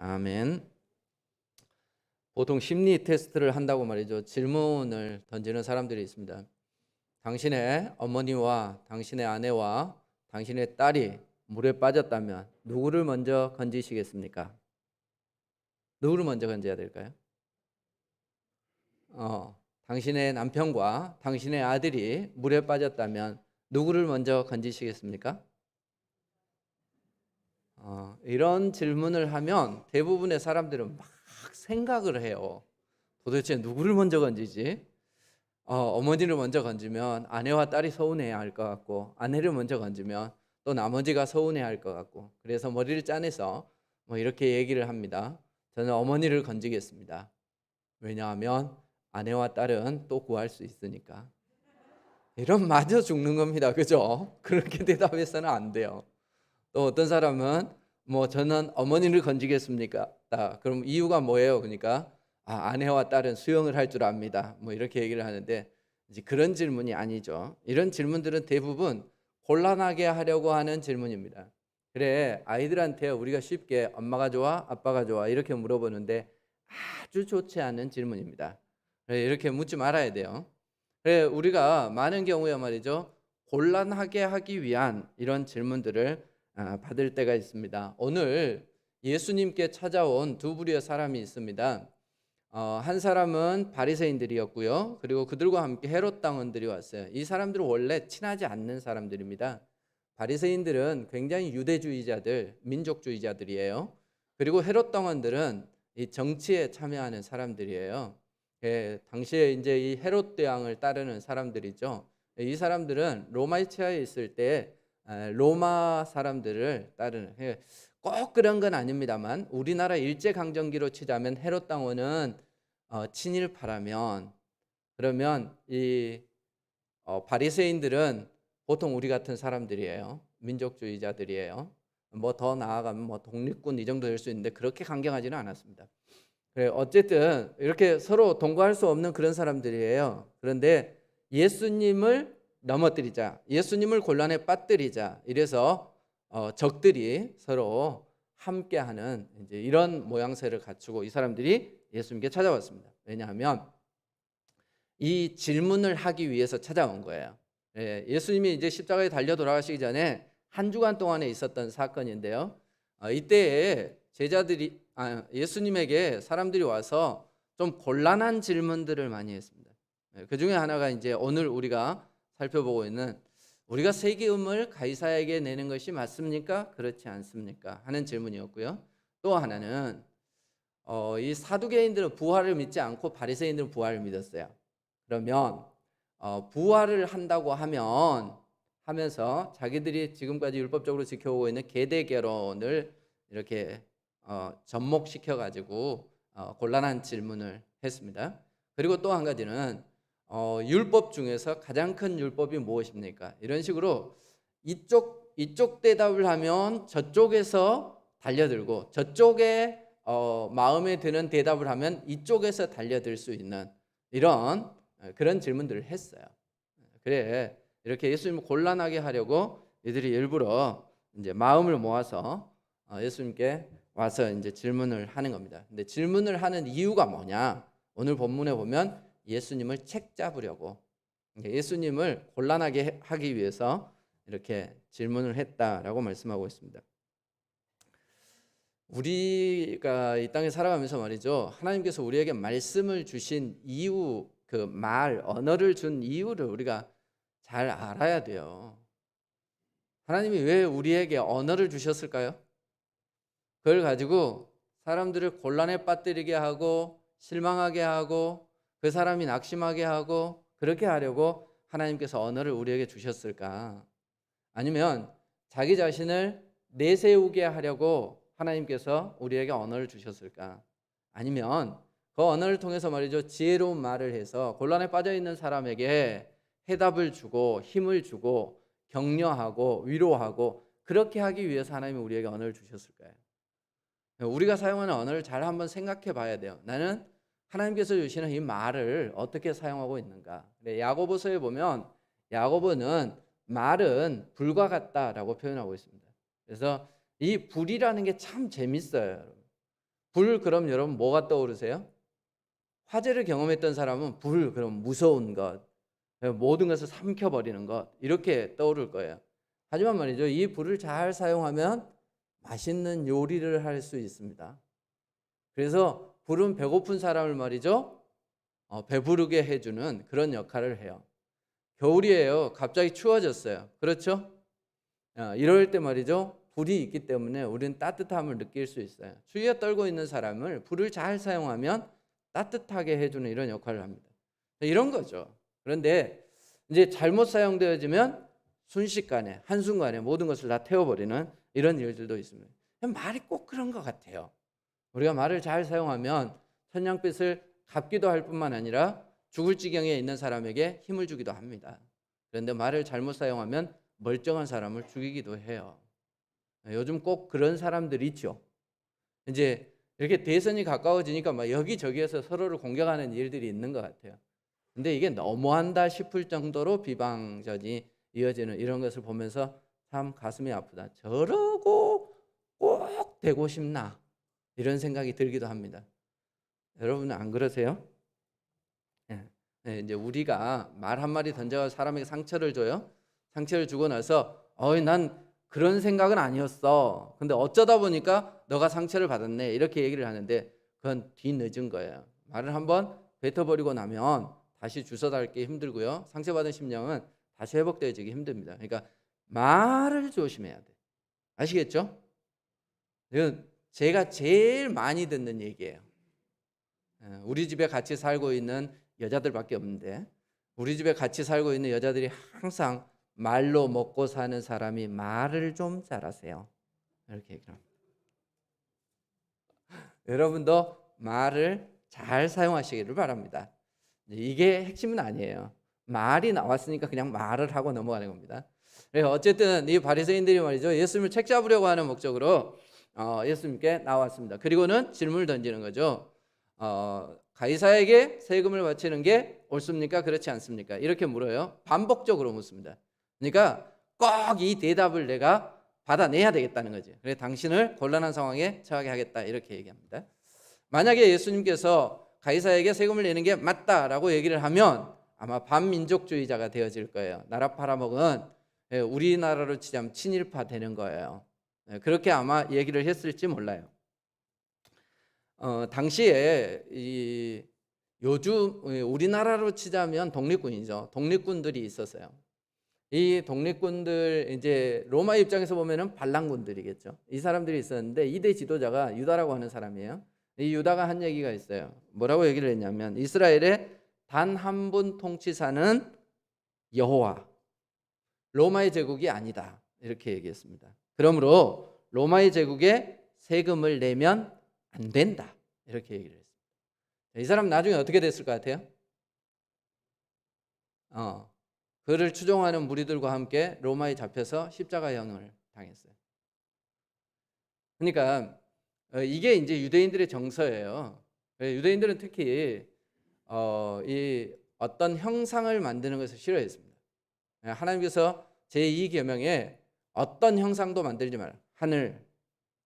아멘. 보통 심리 테스트를 한다고 말이죠. 질문을 던지는 사람들이 있습니다. 당신의 어머니와 당신의 아내와 당신의 딸이 물에 빠졌다면 누구를 먼저 건지시겠습니까? 누구를 먼저 건져야 될까요? 당신의 남편과 당신의 아들이 물에 빠졌다면 누구를 먼저 건지시겠습니까? 이런 질문을 하면 대부분의 사람들은 막 생각을 해요. 도대체 누구를 먼저 건지지? 어머니를 먼저 건지면 아내와 딸이 서운해야 할 것 같고, 아내를 먼저 건지면 또 나머지가 서운해야 할 것 같고, 그래서 머리를 짜내서 뭐 이렇게 얘기를 합니다. 저는 어머니를 건지겠습니다. 왜냐하면 아내와 딸은 또 구할 수 있으니까. 이런 맞아 죽는 겁니다. 그죠? 그렇게 대답해서는 안 돼요. 또 어떤 사람은 뭐 저는 어머니를 건지겠습니까? 그럼 이유가 뭐예요? 그러니까 아내와 딸은 수영을 할 줄 압니다. 뭐 이렇게 얘기를 하는데 이제 그런 질문이 아니죠. 이런 질문들은 대부분 곤란하게 하려고 하는 질문입니다. 그래, 아이들한테 우리가 쉽게 엄마가 좋아, 아빠가 좋아 이렇게 물어보는데 아주 좋지 않은 질문입니다. 그래, 이렇게 묻지 말아야 돼요. 그래, 우리가 많은 경우에 말이죠, 곤란하게 하기 위한 이런 질문들을 받을 때가 있습니다. 오늘 예수님께 찾아온 두 부류의 사람이 있습니다. 한 사람은 바리새인들이었고요. 그리고 그들과 함께 헤롯 당원들이 왔어요. 이 사람들은 원래 친하지 않는 사람들입니다. 바리새인들은 굉장히 유대주의자들, 민족주의자들이에요. 그리고 헤롯 당원들은 이 정치에 참여하는 사람들이에요. 당시에 이제 이 헤롯 대왕을 따르는 사람들이죠. 이 사람들은 로마에 치하에 있을 때 로마 사람들을 따르는, 꼭 그런 건 아닙니다만 우리나라 일제강점기로 치자면 헤롯 당원은 친일파라면, 그러면 이 바리새인들은 보통 우리 같은 사람들이에요. 민족주의자들이에요. 뭐 더 나아가면 뭐 독립군 이 정도 될 수 있는데 그렇게 강경하지는 않았습니다. 그래, 어쨌든 이렇게 서로 동거할 수 없는 그런 사람들이에요. 그런데 예수님을 넘어뜨리자, 예수님을 곤란에 빠뜨리자, 이래서 적들이 서로 함께하는 이제 이런 모양새를 갖추고 이 사람들이 예수님께 찾아왔습니다. 왜냐하면 이 질문을 하기 위해서 찾아온 거예요. 예수님이 이제 십자가에 달려 돌아가시기 전에 한 주간 동안에 있었던 사건인데요. 이때에 제자들이 예수님에게 사람들이 와서 좀 곤란한 질문들을 많이 했습니다. 그 중에 하나가 이제 오늘 우리가 살펴보고 있는, 우리가 세금을 가이사에게 내는 것이 맞습니까? 그렇지 않습니까? 하는 질문이었고요. 또 하나는 이 사두개인들은 부활을 믿지 않고 바리새인들은 부활을 믿었어요. 그러면 부활을 한다고 하면서 자기들이 지금까지 율법적으로 지켜오고 있는 계대 결혼을 이렇게 접목시켜 가지고 곤란한 질문을 했습니다. 그리고 또 한 가지는 율법 중에서 가장 큰 율법이 무엇입니까? 이런 식으로 이쪽 대답을 하면 저쪽에서 달려들고, 저쪽에 마음에 드는 대답을 하면 이쪽에서 달려들 수 있는 이런 그런 질문들을 했어요. 그래, 이렇게 예수님을 곤란하게 하려고 이들이 일부러 이제 마음을 모아서 예수님께 와서 이제 질문을 하는 겁니다. 근데 질문을 하는 이유가 뭐냐? 오늘 본문에 보면 예수님을 책 잡으려고, 예수님을 곤란하게 하기 위해서 이렇게 질문을 했다라고 말씀하고 있습니다. 우리가 이 땅에 살아가면서 말이죠, 하나님께서 우리에게 말씀을 주신 이유, 그 언어를 준 이유를 우리가 잘 알아야 돼요. 하나님이 왜 우리에게 언어를 주셨을까요? 그걸 가지고 사람들을 곤란에 빠뜨리게 하고 실망하게 하고 그 사람이 낙심하게 하고 그렇게 하려고 하나님께서 언어를 우리에게 주셨을까? 아니면 자기 자신을 내세우게 하려고 하나님께서 우리에게 언어를 주셨을까? 아니면 그 언어를 통해서 말이죠, 지혜로운 말을 해서 곤란에 빠져 있는 사람에게 해답을 주고 힘을 주고 격려하고 위로하고 그렇게 하기 위해서 하나님이 우리에게 언어를 주셨을까요? 우리가 사용하는 언어를 잘 한번 생각해 봐야 돼요. 나는 하나님께서 주시는 이 말을 어떻게 사용하고 있는가? 야고보서에 보면 야고보는 말은 불과 같다라고 표현하고 있습니다. 그래서 이 불이라는 게 참 재밌어요. 불 그럼 여러분 뭐가 떠오르세요? 화재를 경험했던 사람은 불 그럼 무서운 것, 모든 것을 삼켜버리는 것 이렇게 떠오를 거예요. 하지만 말이죠, 이 불을 잘 사용하면 맛있는 요리를 할 수 있습니다. 그래서 불은 배고픈 사람을 말이죠, 배부르게 해주는 그런 역할을 해요. 겨울이에요. 갑자기 추워졌어요. 그렇죠? 이럴 때 말이죠, 불이 있기 때문에 우리는 따뜻함을 느낄 수 있어요. 추위에 떨고 있는 사람을 불을 잘 사용하면 따뜻하게 해주는 이런 역할을 합니다. 이런 거죠. 그런데 이제 잘못 사용되어지면 순식간에 한순간에 모든 것을 다 태워버리는 이런 일들도 있습니다. 말이 꼭 그런 것 같아요. 우리가 말을 잘 사용하면 천냥빚을 갚기도 할 뿐만 아니라 죽을 지경에 있는 사람에게 힘을 주기도 합니다. 그런데 말을 잘못 사용하면 멀쩡한 사람을 죽이기도 해요. 요즘 꼭 그런 사람들이 있죠. 이제 이렇게 대선이 가까워지니까 막 여기저기에서 서로를 공격하는 일들이 있는 것 같아요. 근데 이게 너무한다 싶을 정도로 비방전이 이어지는 이런 것을 보면서 참 가슴이 아프다. 저러고 꼭 되고 싶나? 이런 생각이 들기도 합니다. 여러분은 안 그러세요? 이제 우리가 말 한마디 던져 사람에게 상처를 줘요. 상처를 주고 나서 난 그런 생각은 아니었어. 근데 어쩌다 보니까 너가 상처를 받았네. 이렇게 얘기를 하는데 그건 뒤늦은 거예요. 말을 한번 뱉어버리고 나면 다시 주워달기 힘들고요. 상처받은 심령은 다시 회복되어지기 힘듭니다. 그러니까 말을 조심해야 돼. 아시겠죠? 이건 제가 제일 많이 듣는 얘기예요. 우리 집에 같이 살고 있는 여자들밖에 없는데 우리 집에 같이 살고 있는 여자들이 항상 말로 먹고 사는 사람이 말을 좀 잘하세요. 이렇게 얘기를 합니다. 여러분도 말을 잘 사용하시기를 바랍니다. 이게 핵심은 아니에요. 말이 나왔으니까 그냥 말을 하고 넘어가는 겁니다. 어쨌든 이 바리새인들이 말이죠, 예수님을 책잡으려고 하는 목적으로 예수님께 나왔습니다. 그리고는 질문을 던지는 거죠. 가이사에게 세금을 바치는 게 옳습니까? 그렇지 않습니까? 이렇게 물어요. 반복적으로 묻습니다. 그러니까 꼭 이 대답을 내가 받아내야 되겠다는 거지. 그래서 당신을 곤란한 상황에 처하게 하겠다 이렇게 얘기합니다. 만약에 예수님께서 가이사에게 세금을 내는 게 맞다라고 얘기를 하면 아마 반민족주의자가 되어질 거예요. 나라 팔아먹은, 우리나라로 치자면 친일파 되는 거예요. 그렇게 아마 얘기를 했을지 몰라요. 당시에 요즘 우리나라로 치자면 독립군이죠. 독립군들이 있었어요. 이 독립군들, 이제 로마 입장에서 보면은 반란군들이겠죠. 이 사람들이 있었는데 2대 지도자가 유다라고 하는 사람이에요. 이 유다가 한 얘기가 있어요. 뭐라고 얘기를 했냐면 이스라엘의 단 한 분 통치사는 여호와, 로마의 제국이 아니다. 이렇게 얘기했습니다. 그러므로 로마의 제국에 세금을 내면 안 된다. 이렇게 얘기를 했습니다. 이 사람 나중에 어떻게 됐을 것 같아요? 그를 추종하는 무리들과 함께 로마에 잡혀서 십자가형을 당했어요. 그러니까 이게 이제 유대인들의 정서예요. 유대인들은 특히 이 어떤 형상을 만드는 것을 싫어했습니다. 하나님께서 제2계명에 어떤 형상도 만들지 마라. 하늘,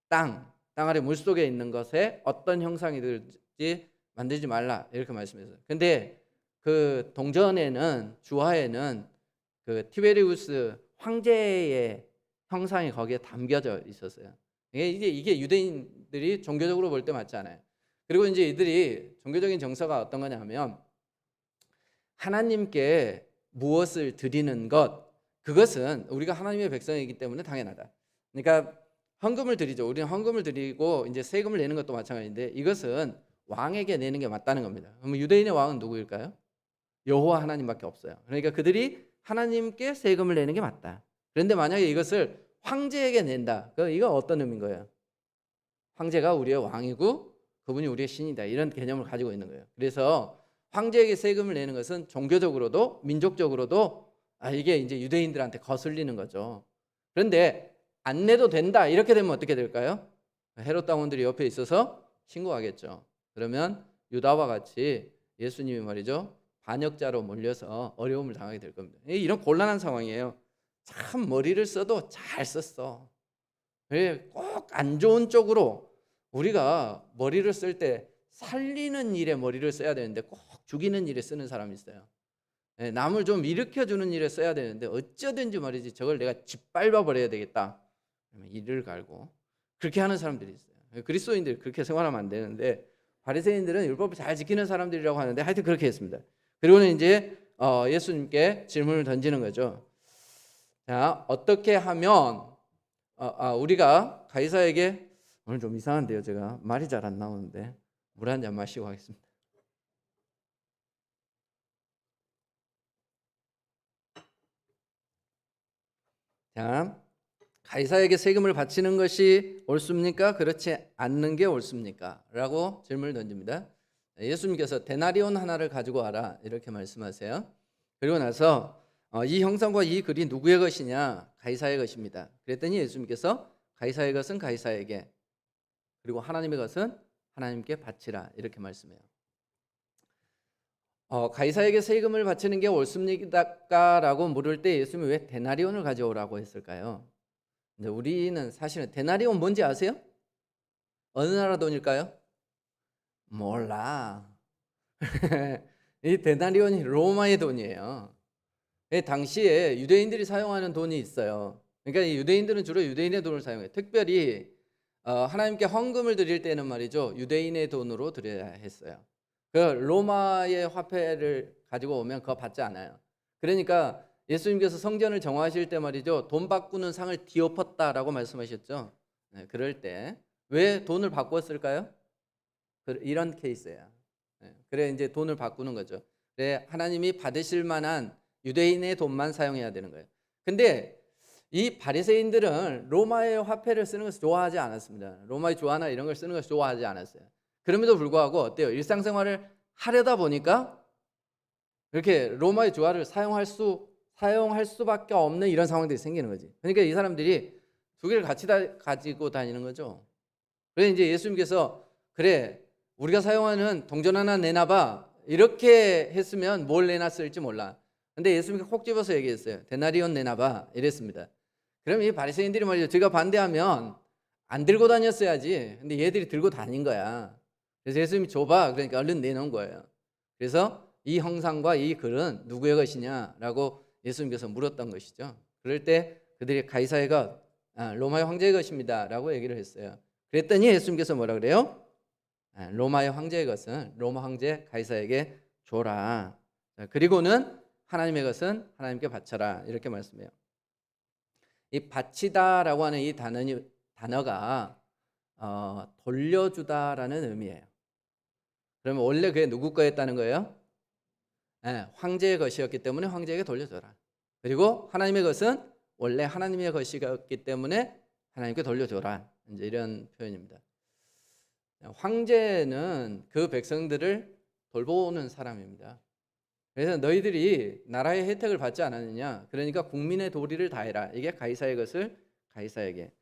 땅 아래 물속에 있는 것에 어떤 형상이든지 만들지 말라 이렇게 말씀했어요. 근데 그 동전에는, 주화에는 그 티베리우스 황제의 형상이 거기에 담겨져 있었어요. 이게 유대인들이 종교적으로 볼 때 맞지 않아요. 그리고 이제 이들이 종교적인 정서가 어떤 거냐면 하나님께 무엇을 드리는 것, 그것은 우리가 하나님의 백성이기 때문에 당연하다. 그러니까 헌금을 드리죠. 우리는 헌금을 드리고 이제 세금을 내는 것도 마찬가지인데 이것은 왕에게 내는 게 맞다는 겁니다. 그럼 유대인의 왕은 누구일까요? 여호와 하나님밖에 없어요. 그러니까 그들이 하나님께 세금을 내는 게 맞다. 그런데 만약에 이것을 황제에게 낸다. 이거 어떤 의미인 거예요? 황제가 우리의 왕이고 그분이 우리의 신이다. 이런 개념을 가지고 있는 거예요. 그래서 황제에게 세금을 내는 것은 종교적으로도 민족적으로도 이게 이제 유대인들한테 거슬리는 거죠. 그런데 안 내도 된다. 이렇게 되면 어떻게 될까요? 헤롯 당원들이 옆에 있어서 신고하겠죠. 그러면 유다와 같이 예수님이 말이죠, 반역자로 몰려서 어려움을 당하게 될 겁니다. 이런 곤란한 상황이에요. 참 머리를 써도 잘 썼어. 꼭 안 좋은 쪽으로 우리가 머리를 쓸 때 살리는 일에 머리를 써야 되는데 꼭 죽이는 일에 쓰는 사람이 있어요. 예, 남을 좀 일으켜주는 일에 써야 되는데 어쩌든지 말이지 저걸 내가 짓밟아 버려야 되겠다. 그러면 이를 갈고 그렇게 하는 사람들이 있어요. 그리스도인들이 그렇게 생활하면 안 되는데 바리새인들은 율법을 잘 지키는 사람들이라고 하는데 하여튼 그렇게 했습니다. 그리고는 이제 예수님께 질문을 던지는 거죠. 자, 어떻게 하면 우리가 가이사에게, 오늘 좀 이상한데요. 제가 말이 잘 안 나오는데 물 한 잔 마시고 하겠습니다. 자, 가이사에게 세금을 바치는 것이 옳습니까? 그렇지 않는 게 옳습니까? 라고 질문을 던집니다. 예수님께서 데나리온 하나를 가지고 와라 이렇게 말씀하세요. 그리고 나서 이 형상과 이 글이 누구의 것이냐? 가이사의 것입니다. 그랬더니 예수님께서 가이사의 것은 가이사에게, 그리고 하나님의 것은 하나님께 바치라 이렇게 말씀해요. 가이사에게 세금을 바치는 게 옳습니까? 라고 물을 때 예수님이 왜 데나리온을 가져오라고 했을까요? 근데 우리는 사실은 데나리온 뭔지 아세요? 어느 나라 돈일까요? 몰라. 이 데나리온이 로마의 돈이에요. 당시에 유대인들이 사용하는 돈이 있어요. 그러니까 이 유대인들은 주로 유대인의 돈을 사용해요. 특별히 하나님께 헌금을 드릴 때는 말이죠, 유대인의 돈으로 드려야 했어요. 그 로마의 화폐를 가지고 오면 그거 받지 않아요. 그러니까 예수님께서 성전을 정화하실 때 말이죠, 돈 바꾸는 상을 뒤엎었다라고 말씀하셨죠. 네, 그럴 때 왜 돈을 바꿨을까요? 이런 케이스예요. 네, 그래 이제 돈을 바꾸는 거죠. 그래 하나님이 받으실 만한 유대인의 돈만 사용해야 되는 거예요. 근데 이 바리새인들은 로마의 화폐를 쓰는 것을 좋아하지 않았습니다. 로마의 주화나 이런 걸 쓰는 것을 좋아하지 않았어요. 그럼에도 불구하고 어때요? 일상생활을 하려다 보니까 이렇게 로마의 주화를 사용할 수밖에 없는 이런 상황들이 생기는 거지. 그러니까 이 사람들이 두 개를 같이 가지고 다니는 거죠. 그래서 이제 예수님께서 그래 우리가 사용하는 동전 하나 내놔봐 이렇게 했으면 뭘 내놨을지 몰라. 근데 예수님께서 콕 집어서 얘기했어요. 데나리온 내놔봐 이랬습니다. 그럼 이 바리새인들이 말이죠, 제가 반대하면 안 들고 다녔어야지. 근데 얘들이 들고 다닌 거야. 그래서 예수님이 줘봐 그러니까 얼른 내놓은 거예요. 그래서 이 형상과 이 글은 누구의 것이냐라고 예수님께서 물었던 것이죠. 그럴 때 그들이 가이사의 것, 로마의 황제의 것입니다 라고 얘기를 했어요. 그랬더니 예수님께서 뭐라 그래요? 로마의 황제의 것은 로마 황제 가이사에게 줘라. 그리고는 하나님의 것은 하나님께 바쳐라 이렇게 말씀해요. 이 바치다라고 하는 이 단어가 돌려주다라는 의미예요. 그러면 원래 그게 누구 거였다는 거예요? 황제의 것이었기 때문에 황제에게 돌려줘라. 그리고 하나님의 것은 원래 하나님의 것이었기 때문에 하나님께 돌려줘라. 이제 이런 표현입니다. 황제는 그 백성들을 돌보는 사람입니다. 그래서 너희들이 나라의 혜택을 받지 않았느냐? 그러니까 국민의 도리를 다해라. 이게 가이사의 것을 가이사에게.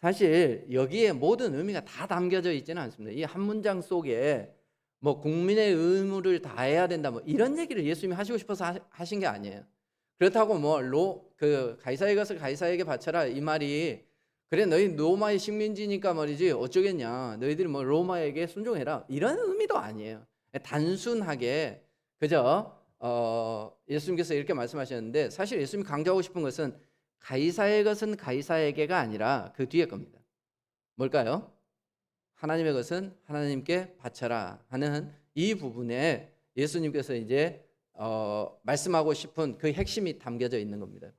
사실 여기에 모든 의미가 다 담겨져 있지는 않습니다. 이 한 문장 속에 뭐 국민의 의무를 다해야 된다 뭐 이런 얘기를 예수님이 하시고 싶어서 하신 게 아니에요. 그렇다고 그 가이사의 것을 가이사에게 바쳐라 이 말이 그래 너희 로마의 식민지니까 말이지 어쩌겠냐, 너희들이 뭐 로마에게 순종해라 이런 의미도 아니에요. 단순하게 그저 예수님께서 이렇게 말씀하셨는데 사실 예수님이 강조하고 싶은 것은 가이사의 것은 가이사에게가 아니라 그 뒤에 겁니다. 뭘까요? 하나님의 것은 하나님께 바쳐라 하는 이 부분에 예수님께서 이제 말씀하고 싶은 그 핵심이 담겨져 있는 겁니다.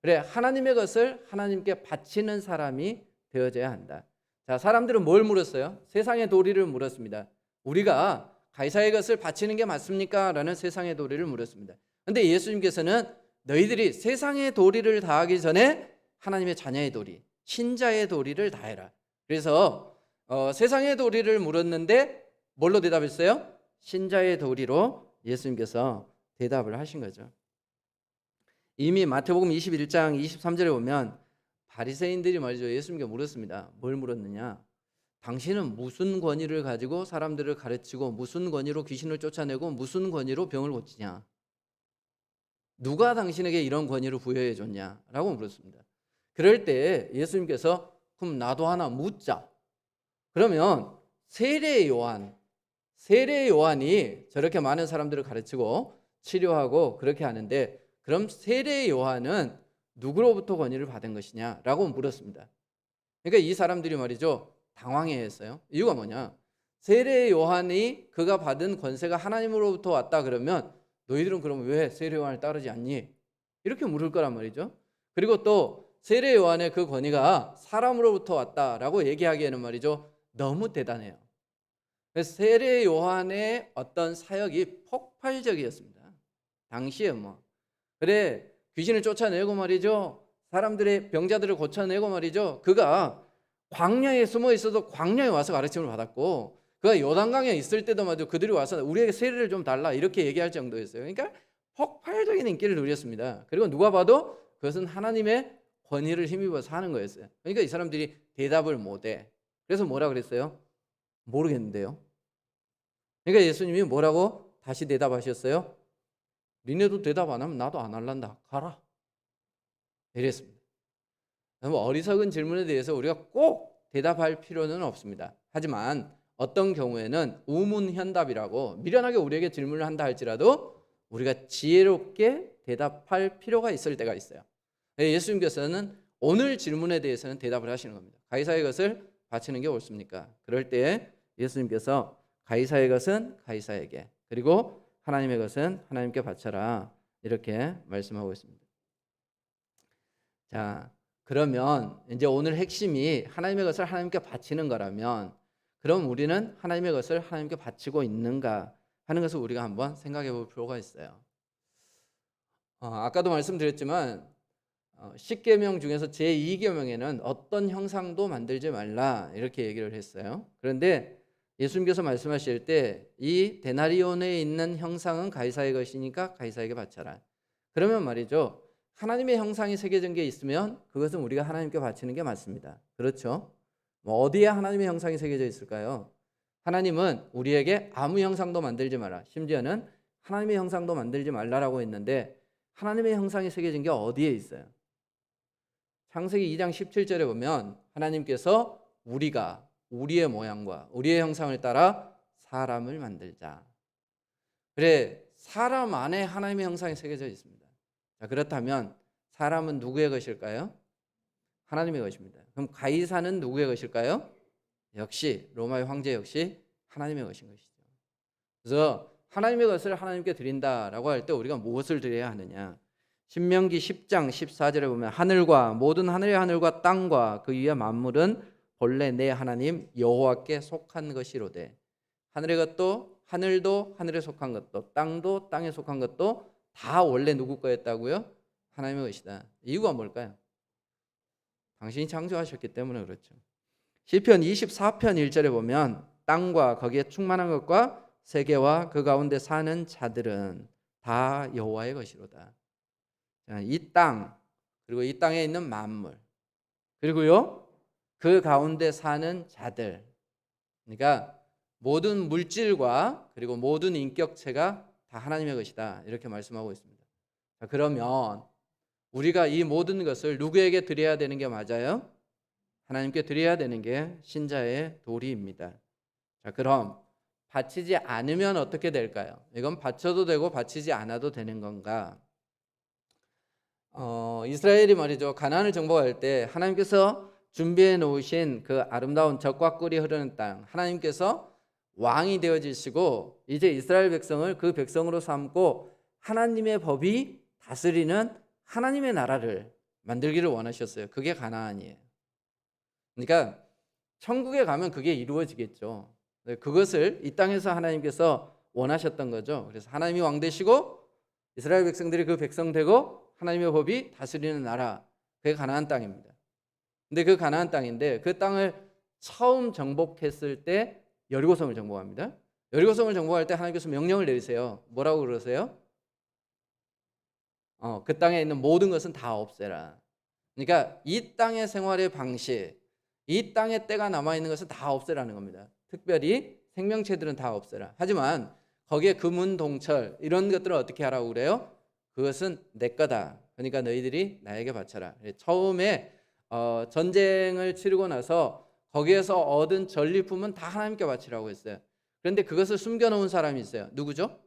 그래 하나님의 것을 하나님께 바치는 사람이 되어져야 한다. 자, 사람들은 뭘 물었어요? 세상의 도리를 물었습니다. 우리가 가이사의 것을 바치는 게 맞습니까? 라는 세상의 도리를 물었습니다. 그런데 예수님께서는 너희들이 세상의 도리를 다하기 전에 하나님의 자녀의 도리, 신자의 도리를 다해라. 그래서 세상의 도리를 물었는데 뭘로 대답했어요? 신자의 도리로 예수님께서 대답을 하신 거죠. 이미 마태복음 21장 23절에 보면 바리새인들이 말이죠, 예수님께 물었습니다. 뭘 물었느냐? 당신은 무슨 권위를 가지고 사람들을 가르치고 무슨 권위로 귀신을 쫓아내고 무슨 권위로 병을 고치냐? 누가 당신에게 이런 권위를 부여해 줬냐? 라고 물었습니다. 그럴 때 예수님께서 그럼 나도 하나 묻자. 그러면 세례 요한이 저렇게 많은 사람들을 가르치고 치료하고 그렇게 하는데, 그럼 세례 요한은 누구로부터 권위를 받은 것이냐라고 물었습니다. 그러니까 이 사람들이 말이죠, 당황해했어요. 이유가 뭐냐? 세례 요한이 그가 받은 권세가 하나님으로부터 왔다 그러면 너희들은 그럼 왜 세례 요한을 따르지 않니? 이렇게 물을 거란 말이죠. 그리고 또 세례 요한의 그 권위가 사람으로부터 왔다라고 얘기하기에는 말이죠, 너무 대단해요. 그래서 세례 요한의 어떤 사역이 폭발적이었습니다. 당시에 그래, 귀신을 쫓아내고 말이죠, 사람들의 병자들을 고쳐내고 말이죠, 그가 광야에 숨어 있어도 광야에 와서 가르침을 받았고, 그가 요단강에 있을 때도 말이죠, 그들이 와서 우리에게 세례를 좀 달라 이렇게 얘기할 정도였어요. 그러니까 폭발적인 인기를 누렸습니다. 그리고 누가 봐도 그것은 하나님의 권위를 힘입어서 하는 거였어요. 그러니까 이 사람들이 대답을 못해. 그래서 뭐라 그랬어요? 모르겠는데요. 그러니까 예수님이 뭐라고 다시 대답하셨어요? 니네도 대답 안 하면 나도 안 할란다. 가라. 이랬습니다. 어리석은 질문에 대해서 우리가 꼭 대답할 필요는 없습니다. 하지만 어떤 경우에는 우문현답이라고 미련하게 우리에게 질문을 한다 할지라도 우리가 지혜롭게 대답할 필요가 있을 때가 있어요. 예수님께서는 오늘 질문에 대해서는 대답을 하시는 겁니다. 가이사의 것을 바치는 게 옳습니까? 그럴 때 예수님께서 가이사의 것은 가이사에게, 그리고 하나님의 것은 하나님께 바쳐라, 이렇게 말씀하고 있습니다. 자, 그러면 이제 오늘 핵심이 하나님의 것을 하나님께 바치는 거라면, 그럼 우리는 하나님의 것을 하나님께 바치고 있는가 하는 것을 우리가 한번 생각해 볼 필요가 있어요. 아까도 말씀드렸지만 10계명 중에서 제2계명에는 어떤 형상도 만들지 말라 이렇게 얘기를 했어요. 그런데 예수님께서 말씀하실 때 이 데나리온에 있는 형상은 가이사의 것이니까 가이사에게 바쳐라. 그러면 말이죠, 하나님의 형상이 새겨진 게 있으면 그것은 우리가 하나님께 바치는 게 맞습니다. 그렇죠? 어디에 하나님의 형상이 새겨져 있을까요? 하나님은 우리에게 아무 형상도 만들지 마라, 심지어는 하나님의 형상도 만들지 말라라고 했는데 하나님의 형상이 새겨진 게 어디에 있어요? 창세기 2장 17절에 보면 하나님께서 우리가 우리의 모양과 우리의 형상을 따라 사람을 만들자. 그래, 사람 안에 하나님의 형상이 새겨져 있습니다. 자, 그렇다면 사람은 누구의 것일까요? 하나님의 것입니다. 그럼 가이사는 누구의 것일까요? 역시 로마의 황제 역시 하나님의 것인 것이죠. 그래서 하나님의 것을 하나님께 드린다라고 할 때 우리가 무엇을 드려야 하느냐? 신명기 10장 14절에 보면 하늘과 모든 하늘의 하늘과 땅과 그 위의 만물은 본래 내 하나님 여호와께 속한 것이로되. 하늘의 것도 하늘도 하늘에 속한 것도 땅도 땅에 속한 것도 다 원래 누구 거였다고요? 하나님의 것이다. 이유가 뭘까요? 당신이 창조하셨기 때문에 그렇죠. 시편 24편 1절에 보면 땅과 거기에 충만한 것과 세계와 그 가운데 사는 자들은 다 여호와의 것이로다. 이 땅, 그리고 이 땅에 있는 만물, 그리고요 그 가운데 사는 자들, 그러니까 모든 물질과 그리고 모든 인격체가 다 하나님의 것이다, 이렇게 말씀하고 있습니다. 자, 그러면 우리가 이 모든 것을 누구에게 드려야 되는 게 맞아요? 하나님께 드려야 되는 게 신자의 도리입니다. 자, 그럼 바치지 않으면 어떻게 될까요? 이건 바쳐도 되고 바치지 않아도 되는 건가? 이스라엘이 말이죠, 가나안을 정복할 때 하나님께서 준비해 놓으신 그 아름다운 젖과 꿀이 흐르는 땅, 하나님께서 왕이 되어지시고 이제 이스라엘 백성을 그 백성으로 삼고 하나님의 법이 다스리는 하나님의 나라를 만들기를 원하셨어요. 그게 가나안이에요. 그러니까 천국에 가면 그게 이루어지겠죠. 그것을 이 땅에서 하나님께서 원하셨던 거죠. 그래서 하나님이 왕 되시고 이스라엘 백성들이 그 백성 되고 하나님의 법이 다스리는 나라, 그게 가나안 땅입니다. 근데 그 가나안 땅인데 그 땅을 처음 정복했을 때 여리고성을 정복합니다. 여리고성을 정복할 때 하나님께서 명령을 내리세요. 뭐라고 그러세요? 그 땅에 있는 모든 것은 다 없애라. 그러니까 이 땅의 생활의 방식, 이 땅에 때가 남아있는 것은 다 없애라는 겁니다. 특별히 생명체들은 다 없애라. 하지만 거기에 금은 동철 이런 것들을 어떻게 하라고 그래요? 그것은 내 거다. 그러니까 너희들이 나에게 바쳐라. 처음에 전쟁을 치르고 나서 거기에서 얻은 전리품은 다 하나님께 바치라고 했어요. 그런데 그것을 숨겨놓은 사람이 있어요. 누구죠?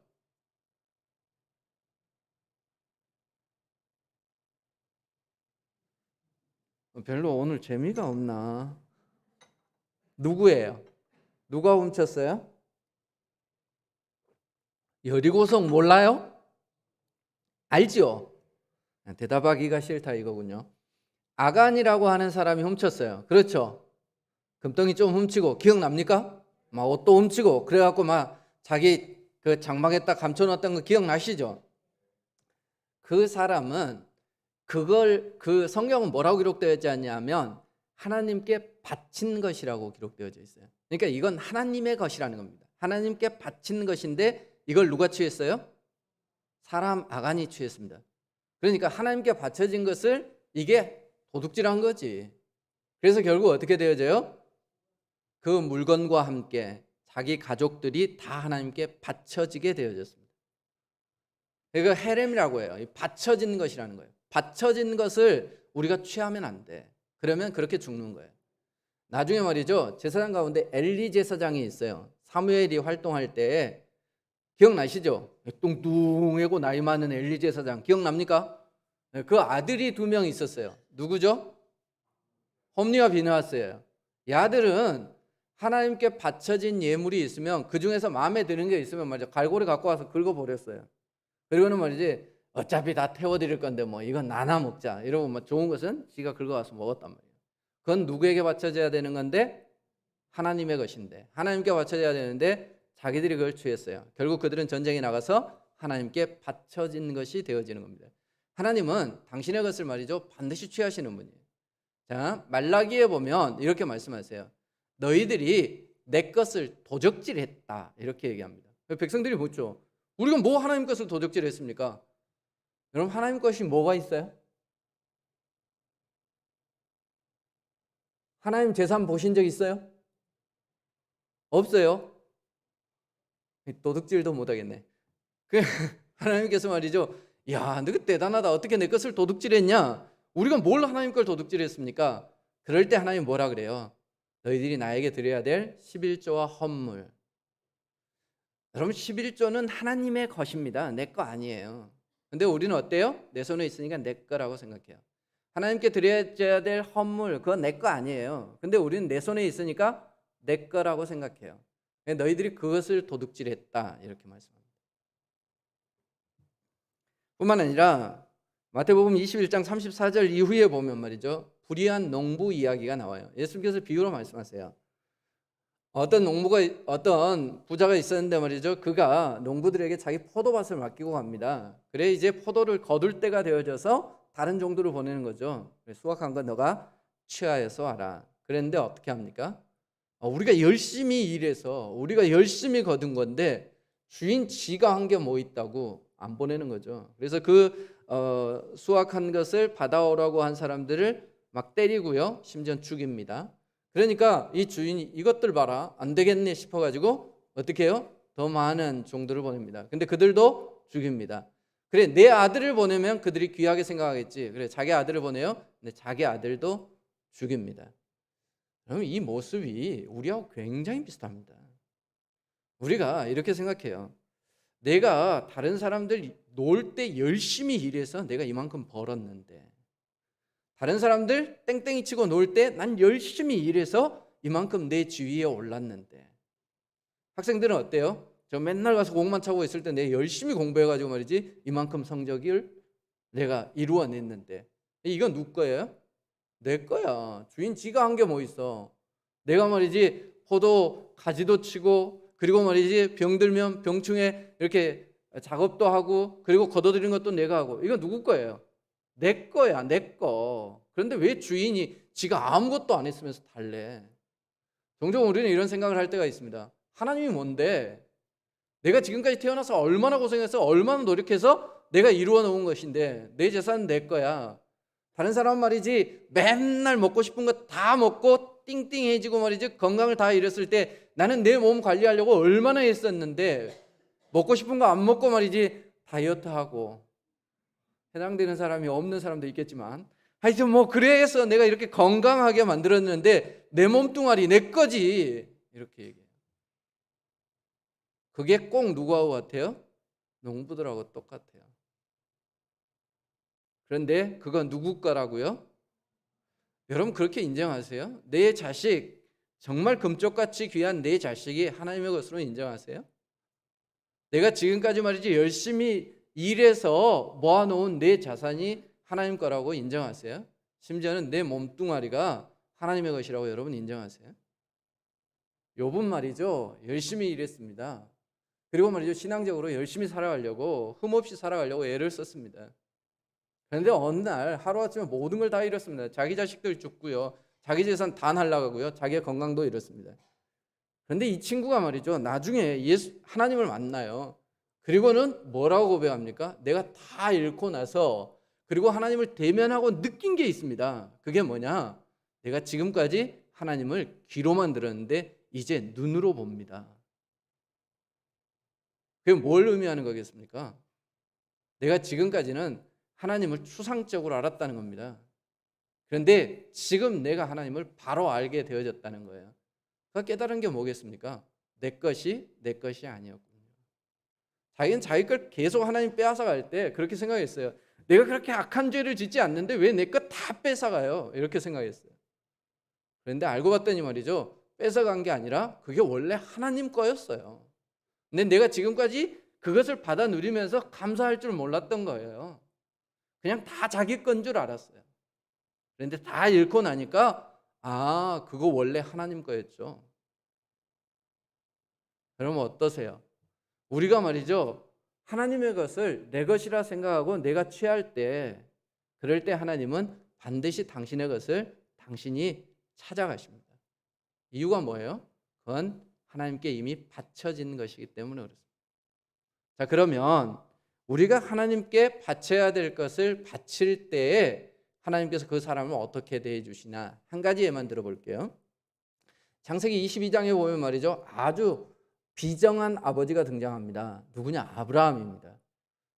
별로 오늘 재미가 없나? 누구예요? 누가 훔쳤어요? 여리고성 몰라요? 알죠? 대답하기가 싫다 이거군요. 아간이라고 하는 사람이 훔쳤어요. 그렇죠? 금덩이 좀 훔치고 기억납니까? 막 옷도 훔치고 그래갖고 막 자기 그 장막에다 감춰놨던 거 기억나시죠? 그 사람은 그걸 그 성경은 뭐라고 기록되어 있지 않냐면 하나님께 바친 것이라고 기록되어져 있어요. 그러니까 이건 하나님의 것이라는 겁니다. 하나님께 바친 것인데 이걸 누가 취했어요? 사람 아간이 취했습니다. 그러니까 하나님께 바쳐진 것을 이게 도둑질한 거지. 그래서 결국 어떻게 되어져요? 그 물건과 함께 자기 가족들이 다 하나님께 바쳐지게 되어졌습니다. 이거 헤렘이라고 해요. 바쳐진 것이라는 거예요. 바쳐진 것을 우리가 취하면 안 돼. 그러면 그렇게 죽는 거예요. 나중에 말이죠. 제사장 가운데 엘리 제사장이 있어요. 사무엘이 활동할 때 기억나시죠? 뚱뚱하고 나이 많은 엘리 제사장 기억납니까? 그 아들이 2명 있었어요. 누구죠? 홈리와 비느하스예요. 이 아들은 하나님께 바쳐진 예물이 있으면 그 중에서 마음에 드는 게 있으면 말이죠. 갈고리 갖고 와서 긁어버렸어요. 그리고는 말이지 어차피 다 태워드릴 건데 뭐 이건 나나 먹자 이러고 뭐 좋은 것은 지가 긁어와서 먹었단 말이에요. 그건 누구에게 바쳐져야 되는 건데 하나님의 것인데 하나님께 바쳐져야 되는데 자기들이 그걸 취했어요. 결국 그들은 전쟁에 나가서 하나님께 바쳐진 것이 되어지는 겁니다. 하나님은 당신의 것을 말이죠 반드시 취하시는 분이에요. 자, 말라기에 보면 이렇게 말씀하세요. 너희들이 내 것을 도적질했다 이렇게 얘기합니다. 백성들이 묻죠. 우리가 뭐 하나님 것을 도적질했습니까? 여러분 하나님 것이 뭐가 있어요? 하나님 재산 보신 적 있어요? 없어요. 도둑질도 못하겠네. 하나님께서 말이죠. 야, 너 대단하다. 어떻게 내 것을 도둑질했냐? 우리가 뭘 하나님 걸 도둑질했습니까? 그럴 때 하나님 뭐라 그래요? 너희들이 나에게 드려야 될 11조와 헌물. 여러분 11조는 하나님의 것입니다. 내 거 아니에요. 근데 우리는 어때요? 내 손에 있으니까 내 거라고 생각해요. 하나님께 드려야 될 헌물 그건 내 거 아니에요. 근데 우리는 내 손에 있으니까 내 거라고 생각해요. 너희들이 그것을 도둑질했다 이렇게 말씀합니다. 뿐만 아니라 마태복음 21장 34절 이후에 보면 말이죠. 불의한 농부 이야기가 나와요. 예수님께서 비유로 말씀하세요. 어떤 부자가 있었는데 말이죠. 그가 농부들에게 자기 포도밭을 맡기고 갑니다. 그래 이제 포도를 거둘 때가 되어져서 다른 종들을 보내는 거죠. 수확한 건 너가 취하여서 와라. 그랬는데 어떻게 합니까? 우리가 열심히 일해서 우리가 열심히 거둔 건데 주인 지가 한 게 뭐 있다고 안 보내는 거죠. 그래서 그 수확한 것을 받아오라고 한 사람들을 막 때리고요. 심지어 죽입니다. 그러니까 이 주인이 이것들 봐라 안 되겠네 싶어가지고 어떻게 해요? 더 많은 종들을 보냅니다. 근데 그들도 죽입니다. 그래 내 아들을 보내면 그들이 귀하게 생각하겠지. 그래 자기 아들을 보내요. 근데 자기 아들도 죽입니다. 그럼 이 모습이 우리하고 굉장히 비슷합니다. 우리가 이렇게 생각해요. 내가 다른 사람들 놀 때 열심히 일해서 내가 이만큼 벌었는데 다른 사람들 땡땡이 치고 놀 때 난 열심히 일해서 이만큼 내 지위에 올랐는데 학생들은 어때요? 저 맨날 가서 공만 차고 있을 때 내가 열심히 공부해가지고 말이지 이만큼 성적을 내가 이루어냈는데 이건 누구 거예요? 내 거야. 주인 지가 한 게 뭐 있어. 내가 말이지 포도 가지도 치고 그리고 말이지 병들면 병충해 이렇게 작업도 하고 그리고 걷어들이는 것도 내가 하고 이건 누구 거예요? 내 거야 내 거. 그런데 왜 주인이 지가 아무것도 안 했으면서 달래? 종종 우리는 이런 생각을 할 때가 있습니다. 하나님이 뭔데? 내가 지금까지 태어나서 얼마나 고생해서 얼마나 노력해서 내가 이루어 놓은 것인데 내 재산은 내 거야. 다른 사람은 말이지 맨날 먹고 싶은 거 다 먹고 띵띵해지고 말이지 건강을 다 잃었을 때 나는 내 몸 관리하려고 얼마나 했었는데 먹고 싶은 거 안 먹고 말이지 다이어트하고 해당되는 사람이 없는 사람도 있겠지만 하여튼 뭐 그래서 내가 이렇게 건강하게 만들었는데 내 몸뚱아리 내 거지 이렇게 얘기해요. 그게 꼭 누구하고 같아요? 농부들하고 똑같아요. 그런데 그건 누구 거라고요? 여러분 그렇게 인정하세요? 내 자식 정말 금쪽같이 귀한 내 자식이 하나님의 것으로 인정하세요? 내가 지금까지 말이지 열심히 일해서 모아놓은 내 자산이 하나님 거라고 인정하세요? 심지어는 내 몸뚱아리가 하나님의 것이라고 여러분 인정하세요? 욥은 말이죠 열심히 일했습니다. 그리고 말이죠 신앙적으로 열심히 살아가려고 흠없이 살아가려고 애를 썼습니다. 그런데 어느 날 하루아침에 모든 걸 다 잃었습니다. 자기 자식들 죽고요, 자기 재산 다 날라가고요, 자기의 건강도 잃었습니다. 그런데 이 친구가 말이죠 나중에 하나님을 만나요. 그리고는 뭐라고 고백합니까? 내가 다 잃고 나서 그리고 하나님을 대면하고 느낀 게 있습니다. 그게 뭐냐? 내가 지금까지 하나님을 귀로만 들었는데 이제 눈으로 봅니다. 그게 뭘 의미하는 거겠습니까? 내가 지금까지는 하나님을 추상적으로 알았다는 겁니다. 그런데 지금 내가 하나님을 바로 알게 되어졌다는 거예요. 그 깨달은 게 뭐겠습니까? 내 것이 아니었군요. 자기는 자기 걸 계속 하나님 빼앗아 갈 때 그렇게 생각했어요. 내가 그렇게 악한 죄를 짓지 않는데 왜 내 것 다 뺏어가요? 이렇게 생각했어요. 그런데 알고 봤더니 말이죠 뺏어간 게 아니라 그게 원래 하나님 거였어요. 근데 내가 지금까지 그것을 받아 누리면서 감사할 줄 몰랐던 거예요. 그냥 다 자기 건 줄 알았어요. 그런데 다 잃고 나니까 그거 원래 하나님 거였죠. 그러면 어떠세요? 우리가 말이죠 하나님의 것을 내 것이라 생각하고 내가 취할 때 그럴 때 하나님은 반드시 당신의 것을 당신이 찾아가십니다. 이유가 뭐예요? 그건 하나님께 이미 바쳐진 것이기 때문에 그렇습니다. 자, 그러면 우리가 하나님께 바쳐야 될 것을 바칠 때에 하나님께서 그 사람을 어떻게 대해 주시나 한 가지 예만 들어볼게요. 창세기 22장에 보면 말이죠 아주 비정한 아버지가 등장합니다. 누구냐? 아브라함입니다.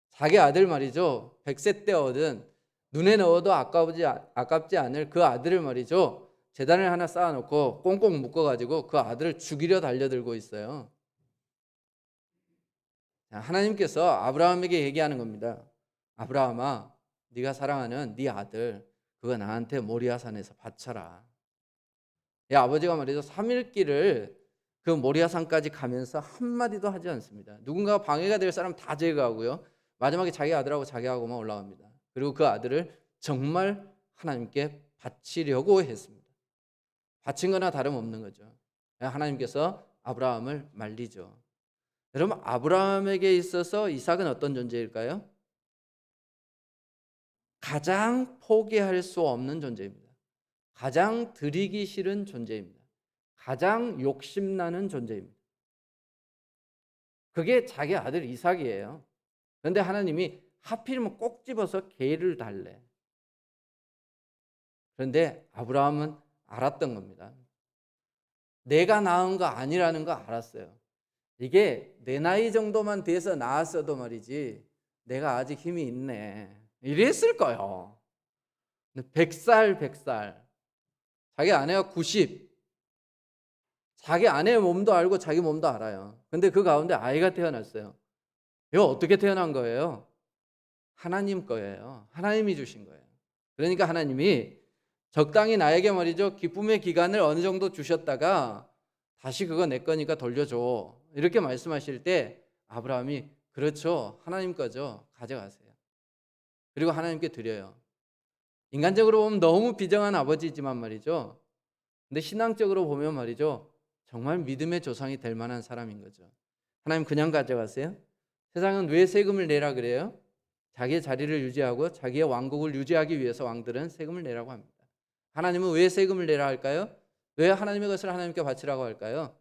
자기 아들 말이죠 100세 때 얻은 눈에 넣어도 아깝지 않을 그 아들을 말이죠 제단을 하나 쌓아놓고 꽁꽁 묶어가지고 그 아들을 죽이려 달려들고 있어요. 하나님께서 아브라함에게 얘기하는 겁니다. 아브라함아, 네가 사랑하는 네 아들 그거 나한테 모리아산에서 바쳐라. 이 아버지가 말이죠 3일 길을 그 모리아산까지 가면서 한마디도 하지 않습니다. 누군가 방해가 될 사람 다 제거하고요, 마지막에 자기 아들하고 자기하고만 올라갑니다. 그리고 그 아들을 정말 하나님께 바치려고 했습니다. 바친 거나 다름없는 거죠. 하나님께서 아브라함을 말리죠. 여러분 아브라함에게 있어서 이삭은 어떤 존재일까요? 가장 포기할 수 없는 존재입니다. 가장 드리기 싫은 존재입니다. 가장 욕심나는 존재입니다. 그게 자기 아들 이삭이에요. 그런데 하나님이 하필이면 꼭 집어서 개를 달래. 그런데 아브라함은 알았던 겁니다. 내가 낳은 거 아니라는 거 알았어요. 이게 내 나이 정도만 돼서 낳았어도 말이지 내가 아직 힘이 있네 이랬을 거예요. 100살 자기 아내가 90, 자기 아내의 몸도 알고 자기 몸도 알아요. 근데 그 가운데 아이가 태어났어요. 이거 어떻게 태어난 거예요? 하나님 거예요. 하나님이 주신 거예요. 그러니까 하나님이 적당히 나에게 말이죠 기쁨의 기간을 어느 정도 주셨다가 다시 그거 내 거니까 돌려줘 이렇게 말씀하실 때 아브라함이 그렇죠 하나님 거죠 가져가세요. 그리고 하나님께 드려요. 인간적으로 보면 너무 비정한 아버지지만 말이죠 근데 신앙적으로 보면 말이죠 정말 믿음의 조상이 될 만한 사람인 거죠. 하나님 그냥 가져가세요? 세상은 왜 세금을 내라 그래요? 자기의 자리를 유지하고 자기의 왕국을 유지하기 위해서 왕들은 세금을 내라고 합니다. 하나님은 왜 세금을 내라 할까요? 왜 하나님의 것을 하나님께 바치라고 할까요?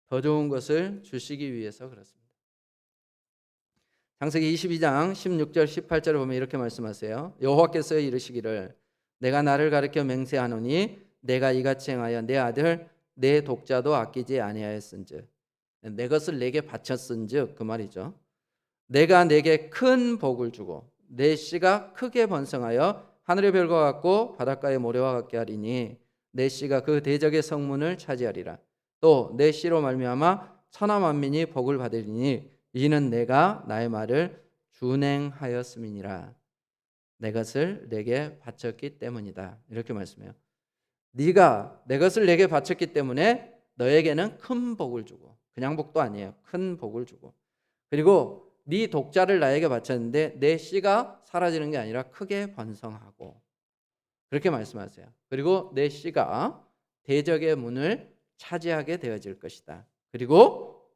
더 좋은 것을 주시기 위해서 그렇습니다. 창세기 22장 16절 18절을 보면 이렇게 말씀하세요. 여호와께서 이르시기를 내가 나를 가리켜 맹세하노니 내가 이같이 행하여 내 아들 내 독자도 아끼지 아니하였은즉 내 것을 내게 바쳤은즉 그 말이죠. 내가 내게 큰 복을 주고 내 씨가 크게 번성하여 하늘의 별과 같고 바닷가의 모래와 같게 하리니 내 씨가 그 대적의 성문을 차지하리라. 또 내 씨로 말미암아 천하 만민이 복을 받으리니 이는 내가 나의 말을 준행하였음이니라. 내 것을 내게 바쳤기 때문이다. 이렇게 말씀해요. 네가 내 것을 내게 바쳤기 때문에 너에게는 큰 복을 주고, 그냥 복도 아니에요. 큰 복을 주고, 그리고 네 독자를 나에게 바쳤는데 내 씨가 사라지는 게 아니라 크게 번성하고, 그렇게 말씀하세요. 그리고 내 씨가 대적의 문을 차지하게 되어질 것이다. 그리고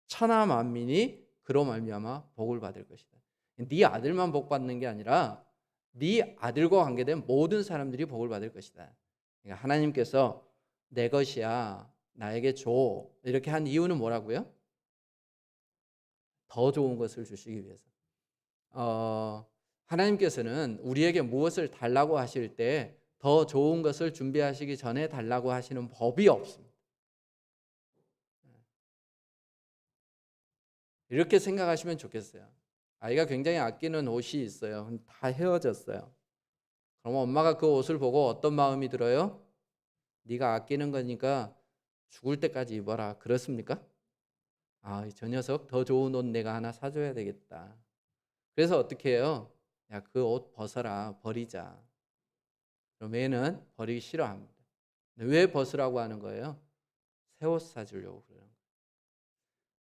천하 만민이 그로 말미암아 복을 받을 것이다. 네 아들만 복 받는 게 아니라 네 아들과 관계된 모든 사람들이 복을 받을 것이다. 그러니까 하나님께서 내 것이야 나에게 줘 이렇게 한 이유는 뭐라고요? 더 좋은 것을 주시기 위해서. 하나님께서는 우리에게 무엇을 달라고 하실 때 더 좋은 것을 준비하시기 전에 달라고 하시는 법이 없습니다. 이렇게 생각하시면 좋겠어요. 아이가 굉장히 아끼는 옷이 있어요. 다 헤어졌어요. 그럼 엄마가 그 옷을 보고 어떤 마음이 들어요? 네가 아끼는 거니까 죽을 때까지 입어라. 그렇습니까? 아, 저 녀석 더 좋은 옷 내가 하나 사줘야 되겠다. 그래서 어떻게 해요? 야, 그 옷 벗어라. 버리자. 그럼 애는 버리기 싫어합니다. 왜 벗으라고 하는 거예요? 새 옷 사주려고 그래요.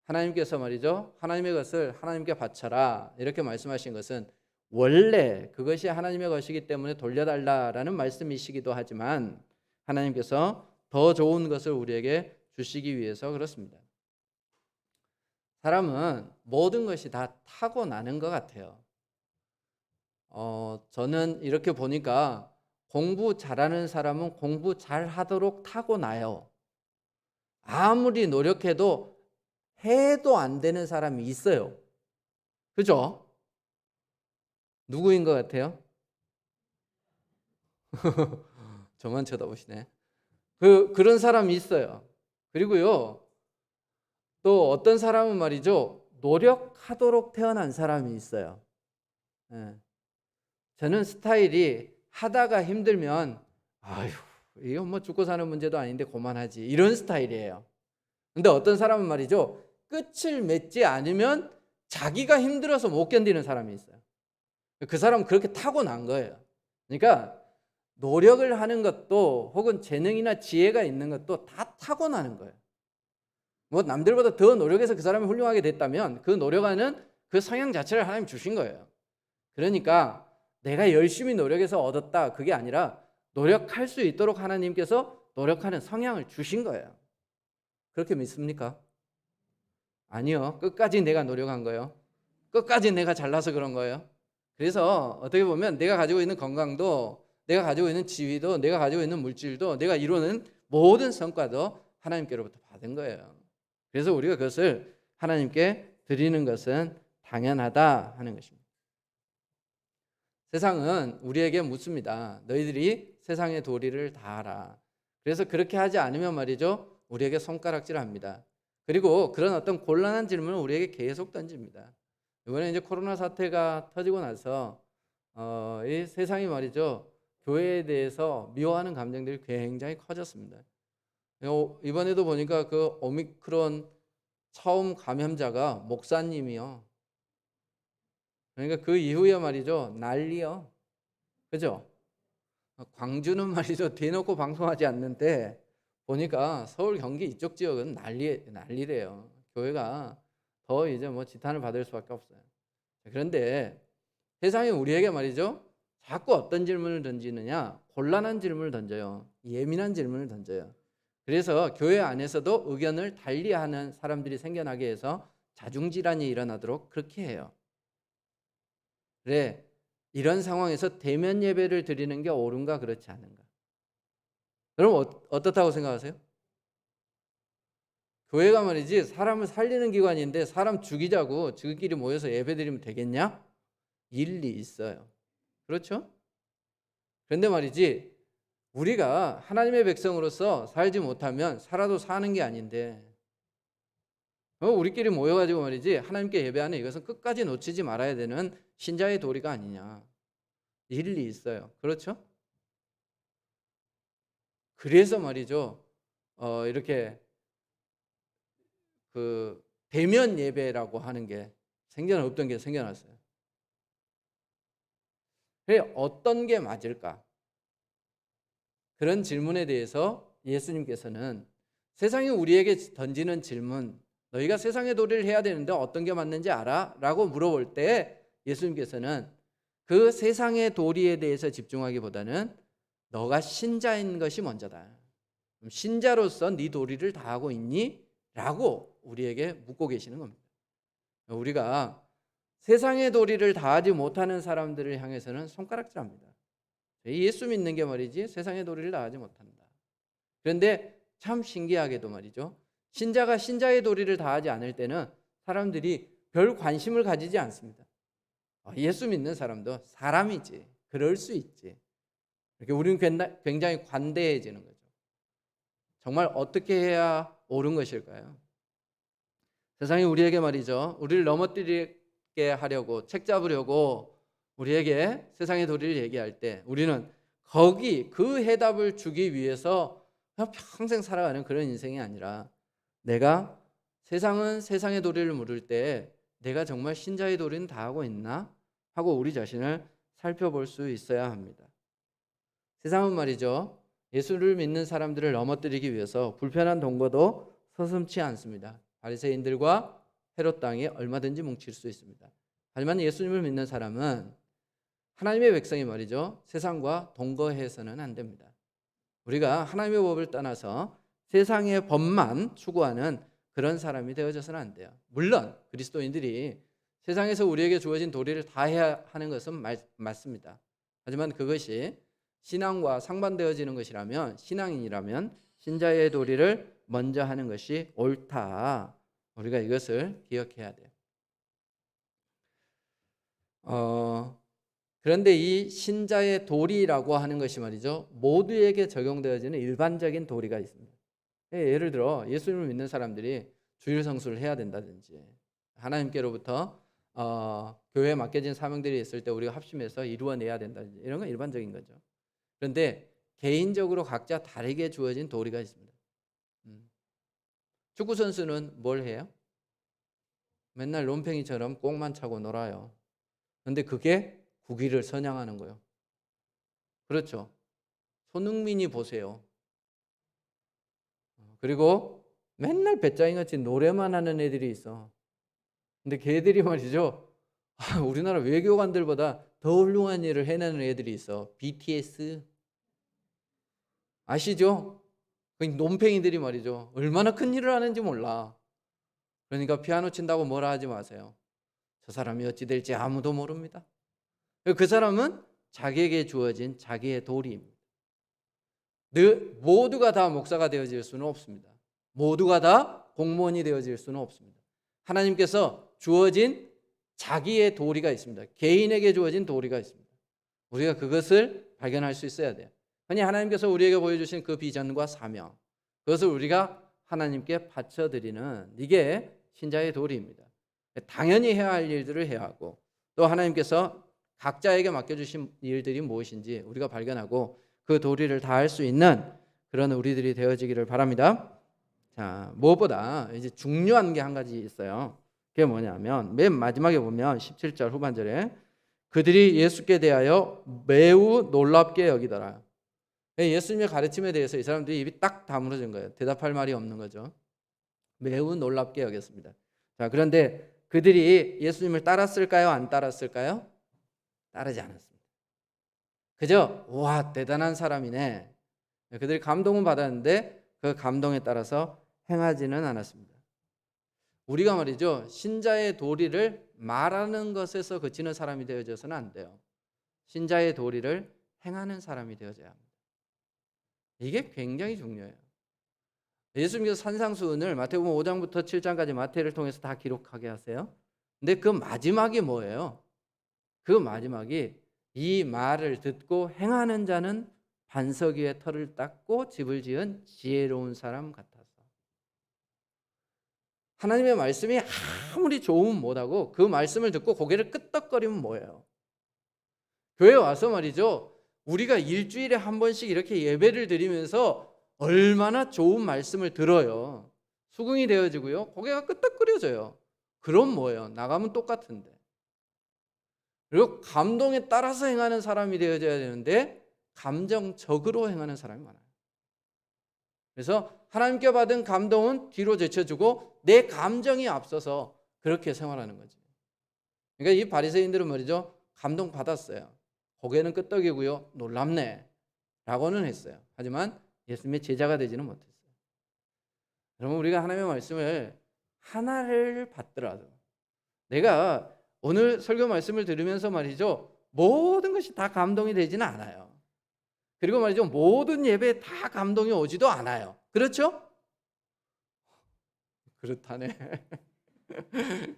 하나님께서 말이죠. 하나님의 것을 하나님께 바쳐라. 이렇게 말씀하신 것은 원래 그것이 하나님의 것이기 때문에 돌려달라라는 말씀이시기도 하지만 하나님께서 더 좋은 것을 우리에게 주시기 위해서 그렇습니다. 사람은 모든 것이 다 타고나는 것 같아요. 저는 이렇게 보니까 공부 잘하는 사람은 공부 잘하도록 타고나요. 아무리 노력해도 해도 안 되는 사람이 있어요. 그죠? 누구인 것 같아요? 저만 쳐다보시네. 그런 사람이 있어요. 그리고요, 또 어떤 사람은 말이죠, 노력하도록 태어난 사람이 있어요. 예. 저는 스타일이 하다가 힘들면 아휴 이건 뭐 죽고 사는 문제도 아닌데 그만하지 이런 스타일이에요. 근데 어떤 사람은 말이죠, 끝을 맺지 않으면 자기가 힘들어서 못 견디는 사람이 있어요. 그 사람은 그렇게 타고난 거예요. 그러니까 노력을 하는 것도 혹은 재능이나 지혜가 있는 것도 다 타고나는 거예요. 뭐 남들보다 더 노력해서 그 사람이 훌륭하게 됐다면 그 노력하는 그 성향 자체를 하나님 주신 거예요. 그러니까 내가 열심히 노력해서 얻었다 그게 아니라 노력할 수 있도록 하나님께서 노력하는 성향을 주신 거예요. 그렇게 믿습니까? 아니요. 끝까지 내가 노력한 거예요. 끝까지 내가 잘나서 그런 거예요. 그래서 어떻게 보면 내가 가지고 있는 건강도, 내가 가지고 있는 지위도, 내가 가지고 있는 물질도, 내가 이루는 모든 성과도 하나님께로부터 받은 거예요. 그래서 우리가 그것을 하나님께 드리는 것은 당연하다 하는 것입니다. 세상은 우리에게 묻습니다. 너희들이 세상의 도리를 다하라. 그래서 그렇게 하지 않으면 말이죠, 우리에게 손가락질합니다. 그리고 그런 어떤 곤란한 질문을 우리에게 계속 던집니다. 이번에 이제 코로나 사태가 터지고 나서 이 세상이 말이죠, 교회에 대해서 미워하는 감정들이 굉장히 커졌습니다. 이번에도 보니까 그 오미크론 처음 감염자가 목사님이요. 그러니까 그 이후에 말이죠, 난리요. 그죠? 광주는 말이죠, 대놓고 방송하지 않는데 보니까 서울 경기 이쪽 지역은 난리래요. 교회가 더 이제 뭐 지탄을 받을 수밖에 없어요. 그런데 세상에 우리에게 말이죠, 자꾸 어떤 질문을 던지느냐, 곤란한 질문을 던져요. 예민한 질문을 던져요. 그래서 교회 안에서도 의견을 달리하는 사람들이 생겨나게 해서 자중질환이 일어나도록 그렇게 해요. 그래, 이런 상황에서 대면 예배를 드리는 게 옳은가 그렇지 않은가? 여러분 어떻다고 생각하세요? 교회가 말이지 사람을 살리는 기관인데 사람 죽이자고 지들끼리 모여서 예배 드리면 되겠냐? 일리 있어요. 그렇죠? 그런데 말이지 우리가 하나님의 백성으로서 살지 못하면 살아도 사는 게 아닌데 우리끼리 모여가지고 말이지 하나님께 예배하는 이것은 끝까지 놓치지 말아야 되는 신자의 도리가 아니냐. 일리 있어요. 그렇죠? 그래서 말이죠. 이렇게 그 대면 예배라고 하는 게 없던 게 생겨났어요. 그래 어떤 게 맞을까? 그런 질문에 대해서 예수님께서는 세상이 우리에게 던지는 질문, 너희가 세상의 도리를 해야 되는데 어떤 게 맞는지 알아? 라고 물어볼 때 예수님께서는 그 세상의 도리에 대해서 집중하기보다는 너가 신자인 것이 먼저다. 신자로서 네 도리를 다하고 있니? 라고 우리에게 묻고 계시는 겁니다. 우리가 세상의 도리를 다하지 못하는 사람들을 향해서는 손가락질합니다. 예수 믿는 게 말이지 세상의 도리를 다하지 못한다. 그런데 참 신기하게도 말이죠. 신자가 신자의 도리를 다하지 않을 때는 사람들이 별 관심을 가지지 않습니다. 예수 믿는 사람도 사람이지. 그럴 수 있지. 이렇게 우리는 굉장히 관대해지는 거죠. 정말 어떻게 해야 옳은 것일까요? 세상이 우리에게 말이죠. 우리를 넘어뜨리게 하려고 책 잡으려고 우리에게 세상의 도리를 얘기할 때 우리는 거기 그 해답을 주기 위해서 평생 살아가는 그런 인생이 아니라 내가 세상은 세상의 도리를 물을 때 내가 정말 신자의 도리는 다 하고 있나 하고 우리 자신을 살펴볼 수 있어야 합니다. 세상은 말이죠. 예수를 믿는 사람들을 넘어뜨리기 위해서 불편한 동거도 서슴지 않습니다. 바리새인들과 헤롯 땅에 얼마든지 뭉칠 수 있습니다. 하지만 예수님을 믿는 사람은 하나님의 백성이 말이죠. 세상과 동거해서는 안 됩니다. 우리가 하나님의 법을 떠나서 세상의 법만 추구하는 그런 사람이 되어져서는 안 돼요. 물론 그리스도인들이 세상에서 우리에게 주어진 도리를 다 해야 하는 것은 맞습니다. 하지만 그것이 신앙과 상반되어지는 것이라면 신앙인이라면 신자의 도리를 먼저 하는 것이 옳다. 우리가 이것을 기억해야 돼요. 그런데 이 신자의 도리라고 하는 것이 말이죠. 모두에게 적용되어지는 일반적인 도리가 있습니다. 예를 들어 예수님을 믿는 사람들이 주일 성수를 해야 된다든지 하나님께로부터 교회에 맡겨진 사명들이 있을 때 우리가 합심해서 이루어내야 된다든지 이런 건 일반적인 거죠. 그런데 개인적으로 각자 다르게 주어진 도리가 있습니다. 축구 선수는 뭘 해요? 맨날 롬팽이처럼 꼭만 차고 놀아요. 그런데 그게 국위를 선양하는 거예요. 그렇죠. 손흥민이 보세요. 그리고 맨날 배짱이같이 노래만 하는 애들이 있어. 근데 걔들이 말이죠. 우리나라 외교관들보다 더 훌륭한 일을 해내는 애들이 있어. BTS 아시죠? 그 논팽이들이 말이죠. 얼마나 큰 일을 하는지 몰라. 그러니까 피아노 친다고 뭐라 하지 마세요. 저 사람이 어찌 될지 아무도 모릅니다. 그 사람은 자기에게 주어진 자기의 도리입니다. 모두가 다 목사가 되어질 수는 없습니다. 모두가 다 공무원이 되어질 수는 없습니다. 하나님께서 주어진 자기의 도리가 있습니다. 개인에게 주어진 도리가 있습니다. 우리가 그것을 발견할 수 있어야 돼요. 아니 하나님께서 우리에게 보여주신 그 비전과 사명, 그것을 우리가 하나님께 바쳐드리는 이게 신자의 도리입니다. 당연히 해야 할 일들을 해야 하고 또 하나님께서 각자에게 맡겨주신 일들이 무엇인지 우리가 발견하고 그 도리를 다할 수 있는 그런 우리들이 되어지기를 바랍니다. 자, 무엇보다 이제 중요한 게 한 가지 있어요. 그게 뭐냐면 맨 마지막에 보면 17절 후반절에 그들이 예수께 대하여 매우 놀랍게 여기더라. 예수님의 가르침에 대해서 이 사람들이 입이 딱 다물어진 거예요. 대답할 말이 없는 거죠. 매우 놀랍게 여겼습니다. 자, 그런데 그들이 예수님을 따랐을까요? 안 따랐을까요? 따르지 않았습니다. 그저 와 대단한 사람이네. 그들이 감동은 받았는데 그 감동에 따라서 행하지는 않았습니다. 우리가 말이죠. 신자의 도리를 말하는 것에서 그치는 사람이 되어져서는 안 돼요. 신자의 도리를 행하는 사람이 되어져야 합니다. 이게 굉장히 중요해요. 예수님께서 산상수훈을 마태복음 5장부터 7장까지 마태를 통해서 다 기록하게 하세요. 근데 그 마지막이 뭐예요? 그 마지막이 이 말을 듣고 행하는 자는 반석 위에 터를 닦고 집을 지은 지혜로운 사람 같아서. 하나님의 말씀이 아무리 좋으면 못하고 그 말씀을 듣고 고개를 끄덕거리면 뭐예요? 교회 와서 말이죠, 우리가 일주일에 한 번씩 이렇게 예배를 드리면서 얼마나 좋은 말씀을 들어요. 수긍이 되어지고요, 고개가 끄덕거려져요. 그럼 뭐예요? 나가면 똑같은데. 그리고 감동에 따라서 행하는 사람이 되어져야 되는데 감정적으로 행하는 사람이 많아요. 그래서 하나님께 받은 감동은 뒤로 제쳐주고 내 감정이 앞서서 그렇게 생활하는 거죠. 그러니까 이 바리새인들은 말이죠, 감동 받았어요. 고개는 끄덕이고요, 놀랍네 라고는 했어요. 하지만 예수님의 제자가 되지는 못했어요. 여러분, 우리가 하나님의 말씀을 하나를 받더라도, 내가 오늘 설교 말씀을 들으면서 말이죠, 모든 것이 다 감동이 되지는 않아요. 그리고 말이죠, 모든 예배에 다 감동이 오지도 않아요. 그렇죠? 그렇다네.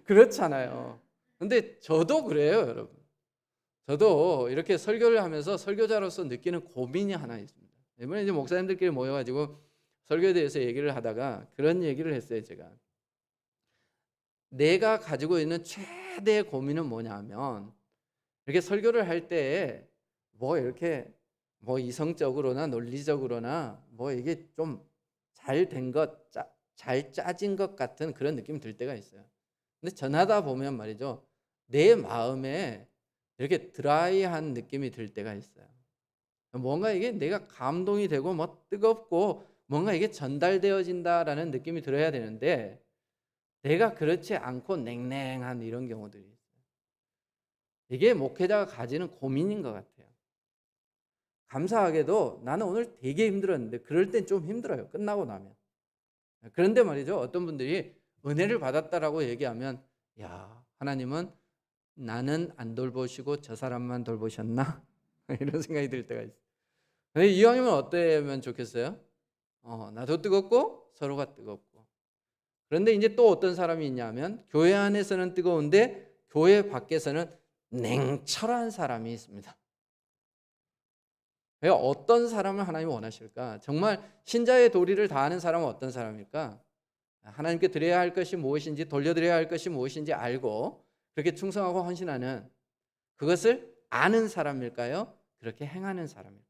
그렇잖아요. 근데 저도 그래요, 여러분. 저도 이렇게 설교를 하면서 설교자로서 느끼는 고민이 하나 있습니다. 이번에 이제 목사님들끼리 모여가지고 설교에 대해서 얘기를 하다가 그런 얘기를 했어요. 제가 내가 가지고 있는 최대의 고민은 뭐냐면, 이렇게 설교를 할 때 뭐 이렇게 뭐 이성적으로나 논리적으로나 뭐 이게 좀 잘 된 것, 잘 짜진 것 같은 그런 느낌이 들 때가 있어요. 근데 전하다 보면 말이죠, 내 마음에 이렇게 드라이한 느낌이 들 때가 있어요. 뭔가 이게 내가 감동이 되고 뭐 뜨겁고 뭔가 이게 전달되어진다라는 느낌이 들어야 되는데, 내가 그렇지 않고 냉랭한 이런 경우들이 있어요. 이게 목회자가 가지는 고민인 것 같아요. 감사하게도 나는 오늘 되게 힘들었는데, 그럴 땐 좀 힘들어요, 끝나고 나면. 그런데 말이죠, 어떤 분들이 은혜를 받았다라고 얘기하면, 야, 하나님은 나는 안 돌보시고 저 사람만 돌보셨나? 이런 생각이 들 때가 있어요. 근데 이왕이면 어때면 좋겠어요? 나도 뜨겁고 서로가 뜨겁고. 그런데 이제 또 어떤 사람이 있냐면, 교회 안에서는 뜨거운데 교회 밖에서는 냉철한 사람이 있습니다. 왜 어떤 사람을 하나님이 원하실까? 정말 신자의 도리를 다하는 사람은 어떤 사람일까? 하나님께 드려야 할 것이 무엇인지, 돌려드려야 할 것이 무엇인지 알고 그렇게 충성하고 헌신하는, 그것을 아는 사람일까요? 그렇게 행하는 사람일까요?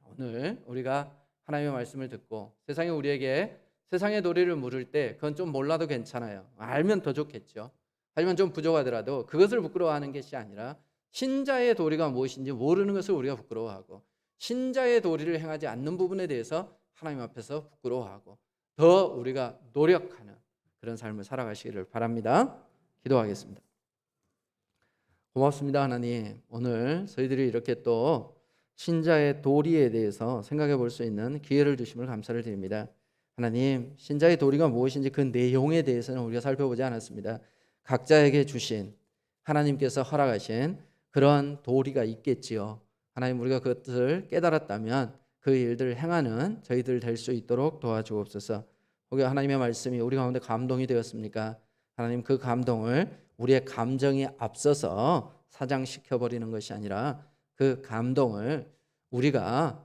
오늘 우리가 하나님의 말씀을 듣고 세상이 우리에게 세상의 도리를 물을 때, 그건 좀 몰라도 괜찮아요. 알면 더 좋겠죠. 하지만 좀 부족하더라도 그것을 부끄러워하는 것이 아니라, 신자의 도리가 무엇인지 모르는 것을 우리가 부끄러워하고, 신자의 도리를 행하지 않는 부분에 대해서 하나님 앞에서 부끄러워하고 더 우리가 노력하는 그런 삶을 살아가시기를 바랍니다. 기도하겠습니다. 고맙습니다, 하나님. 오늘 저희들이 이렇게 또 신자의 도리에 대해서 생각해 볼 수 있는 기회를 주심을 감사를 드립니다. 하나님, 신자의 도리가 무엇인지 그 내용에 대해서는 우리가 살펴보지 않았습니다. 각자에게 주신, 하나님께서 허락하신 그런 도리가 있겠지요. 하나님, 우리가 그것을 깨달았다면 그 일들을 행하는 저희들 될 수 있도록 도와주옵소서. 혹여 하나님의 말씀이 우리 가운데 감동이 되었습니까? 하나님, 그 감동을 우리의 감정이 앞서서 사장시켜버리는 것이 아니라 그 감동을 우리가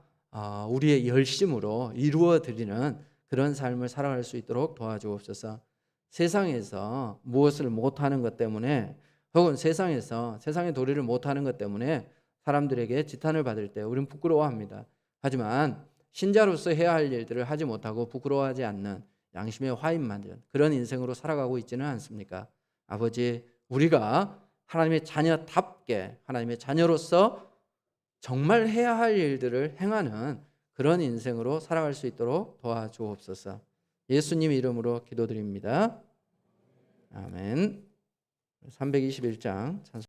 우리의 열심으로 이루어드리는 그런 삶을 살아갈 수 있도록 도와주옵소서. 세상에서 무엇을 못하는 것 때문에, 혹은 세상에서 세상의 도리를 못하는 것 때문에 사람들에게 지탄을 받을 때 우리는 부끄러워합니다. 하지만 신자로서 해야 할 일들을 하지 못하고 부끄러워하지 않는 양심의 화인 맞은 그런 인생으로 살아가고 있지는 않습니까? 아버지, 우리가 하나님의 자녀답게, 하나님의 자녀로서 정말 해야 할 일들을 행하는 그런 인생으로 살아갈 수 있도록 도와주옵소서. 예수님 이름으로 기도드립니다. 아멘. 321장